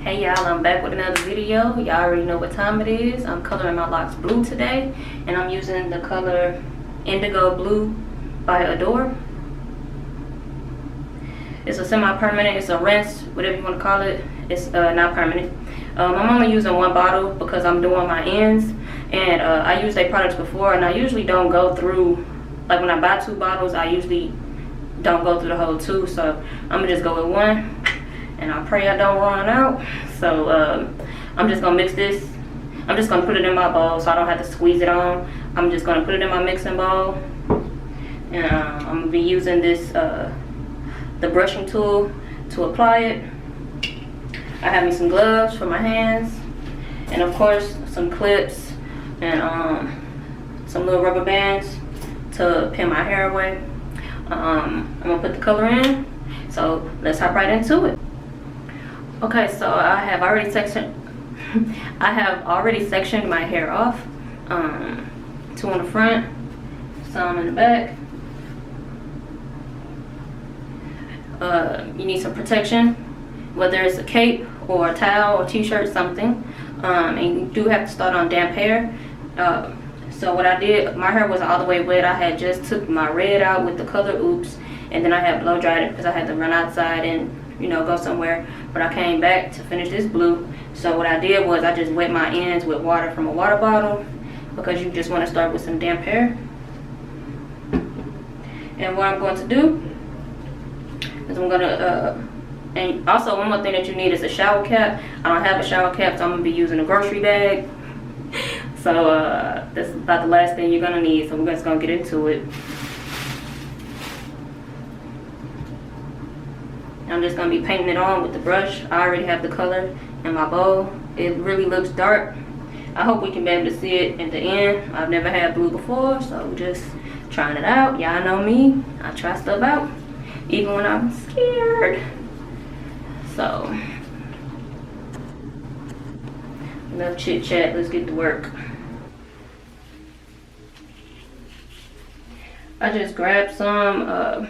Hey y'all, I'm back with another video. Y'all already know what time it is. I'm coloring my locks blue today, and I'm using the color Indigo Blue by Adore. It's a semi-permanent, it's a rinse, whatever you want to call it. It's not permanent. I'm only using one bottle because I'm doing my ends, and I used their products before, and I usually don't go through, like when I buy 2 bottles, I usually don't go through the whole 2, so I'm gonna just go with one. And I pray I don't run out. So I'm just gonna mix this. I'm just gonna put it in my bowl so I don't have to squeeze it on. I'm just gonna put it in my mixing bowl. And I'm gonna be using this, the brushing tool to apply it. I have me some gloves for my hands. And of course, some clips and some little rubber bands to pin my hair away. I'm gonna put the color in. So let's hop right into it. Okay, so I have already sectioned my hair off. 2 on the front, some in the back. You need some protection, whether it's a cape or a towel or t-shirt, something. And you do have to start on damp hair. So what I did, my hair was all the way wet. I had just took my red out with the color Oops, and then I had blow dried it because I had to run outside and go somewhere. But I came back to finish this blue. So what I did was I just wet my ends with water from a water bottle, because you just want to start with some damp hair. And what I'm going to do is I'm going to, and also one more thing that you need is a shower cap. I don't have a shower cap, so I'm going to be using a grocery bag. So that's about the last thing you're going to need. So we're just going to get into it. I'm just going to be painting it on with the brush. I already have the color in my bowl. It really looks dark. I hope we can be able to see it at the end. I've never had blue before, so just trying it out. Y'all know me. I try stuff out, even when I'm scared. So, enough chit chat. Let's get to work. I just grabbed some.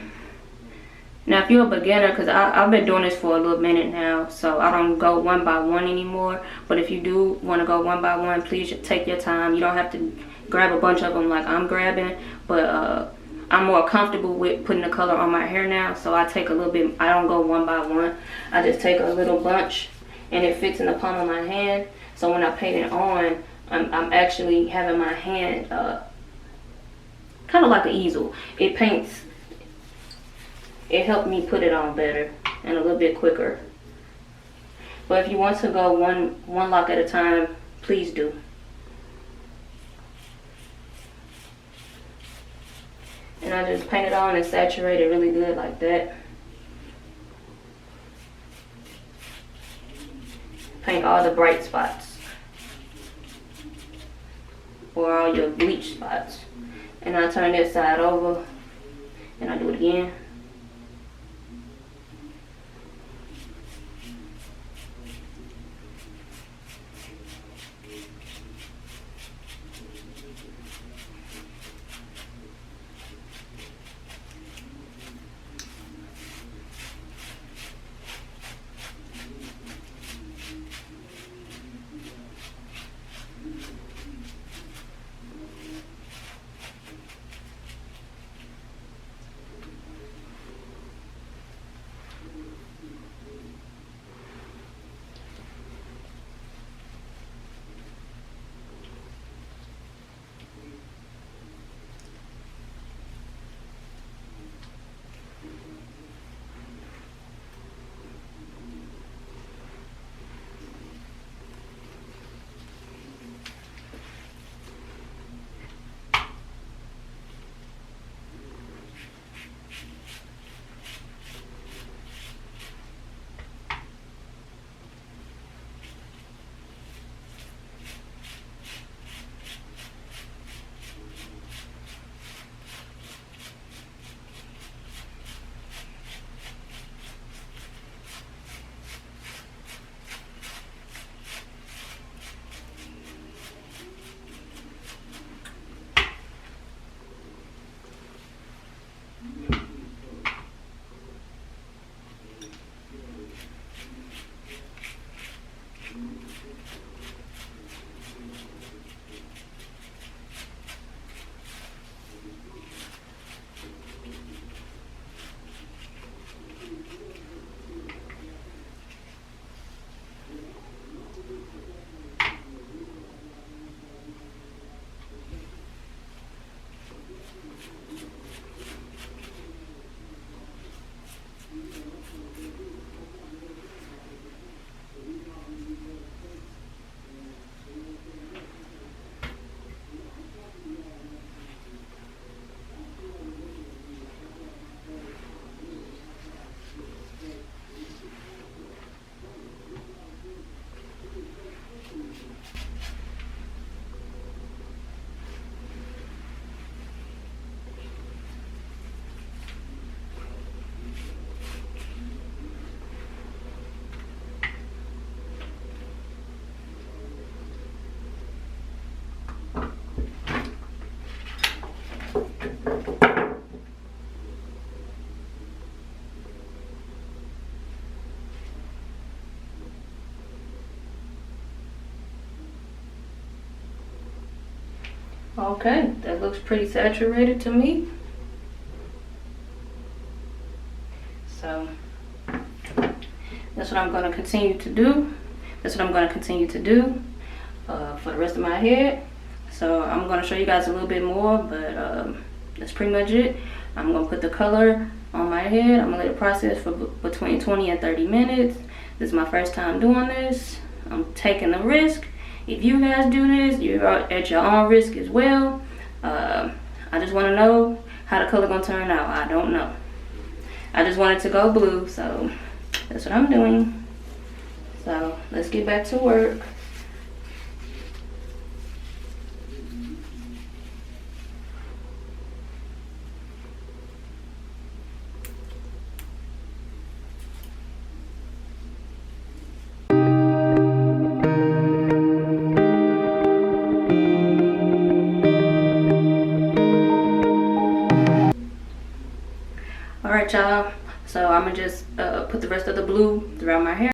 Now, if you're a beginner, because I've been doing this for a little minute now, so I don't go one by one anymore. But if you do want to go one by one, please take your time. You don't have to grab a bunch of them like I'm grabbing. But I'm more comfortable with putting the color on my hair now, so I take a little bit. I don't go one by one. I just take a little bunch, and it fits in the palm of my hand. So when I paint it on, I'm actually having my hand kind of like an easel. It paints. It helped me put it on better and a little bit quicker. But if you want to go one lock at a time, please do. And I just paint it on and saturate it really good like that. Paint all the bright spots, or all your bleach spots. And I turn this side over and I do it again. Okay, that looks pretty saturated to me. So that's what I'm going to continue to do. That's what I'm going to continue to do for the rest of my head. So I'm going to show you guys a little bit more, but that's pretty much it. I'm going to put the color on my head. I'm going to let it process for between 20 and 30 minutes. This is my first time doing this. I'm taking the risk. If you guys do this, you're at your own risk as well. I just want to know how the color going to turn out. I don't know. I just want it to go blue, so that's what I'm doing. So let's get back to work. Alright y'all, so I'm gonna just put the rest of the blue throughout my hair.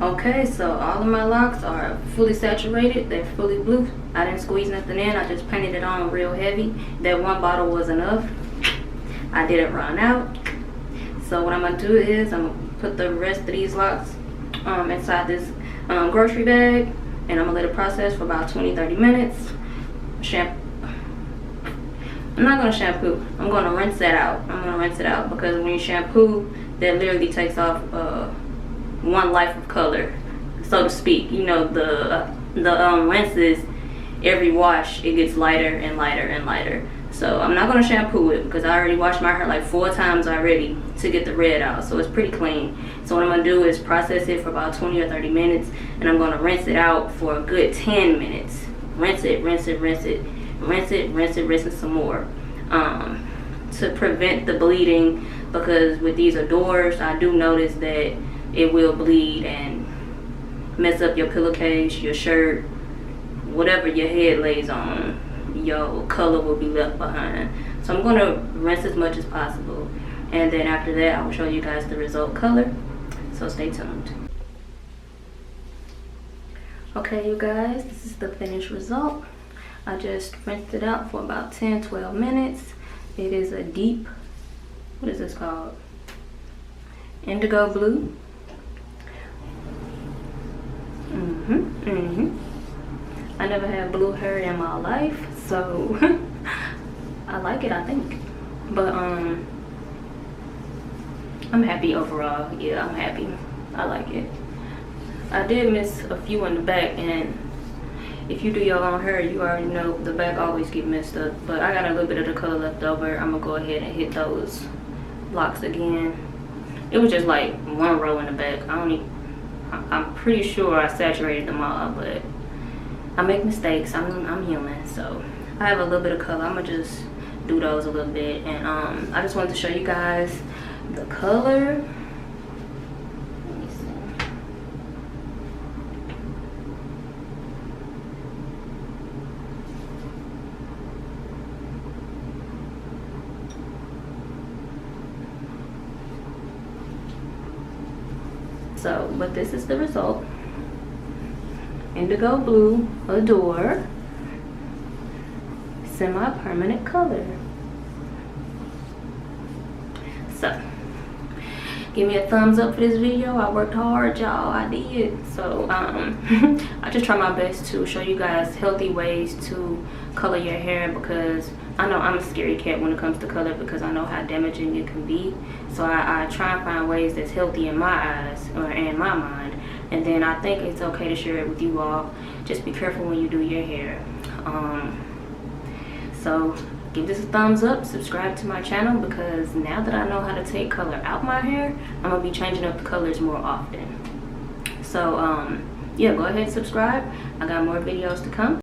Okay, so all of my locks are fully saturated. They're fully blue. I didn't squeeze nothing in. I just painted it on real heavy. That one bottle was enough. I didn't run out. So what I'm going to do is I'm going to put the rest of these locks inside this grocery bag. And I'm going to let it process for about 20-30 minutes. I'm not going to shampoo. I'm going to rinse that out. I'm going to rinse it out because when you shampoo, that literally takes off one life of color, so to speak. You know, the rinses, every wash it gets lighter and lighter and lighter. So I'm not going to shampoo it because I already washed my hair like 4 times already to get the red out, so it's pretty clean. So what I'm going to do is process it for about 20 or 30 minutes, and I'm going to rinse it out for a good 10 minutes. Rinse it, rinse it, rinse it, rinse it, rinse it, rinse it some more, to prevent the bleeding, because with these Adores I do notice that it will bleed and mess up your pillowcase, your shirt, whatever your head lays on. Your color will be left behind. So I'm going to rinse as much as possible, and then after that I will show you guys the result color, so stay tuned. Okay you guys, this is the finished result. I just rinsed it out for about 10-12 minutes. It is a deep, what is this called? Indigo blue. I never had blue hair in my life, so I like it, I think. But I'm happy overall. Yeah, I'm happy. I like it. I did miss a few in the back, and if you do your own hair, you already know the back always get messed up. But I got a little bit of the color left over. I'm gonna go ahead and hit those locks again. It was just like one row in the back. I'm pretty sure I saturated them all, but I make mistakes. I'm human, so I have a little bit of color. I'm gonna just do those a little bit, and I just wanted to show you guys the color. Let me see. So, but this is the result. Indigo blue, Adore, semi-permanent color. So, give me a thumbs up for this video. I worked hard, y'all. I did. So, I just try my best to show you guys healthy ways to color your hair, because I know I'm a scary cat when it comes to color, because I know how damaging it can be. So I try and find ways that's healthy in my eyes, or in my mind, and then I think it's okay to share it with you all. Just be careful when you do your hair. So give this a thumbs up, subscribe to my channel, because now that I know how to take color out my hair, I'm gonna be changing up the colors more often. So yeah, go ahead and subscribe. I got more videos to come.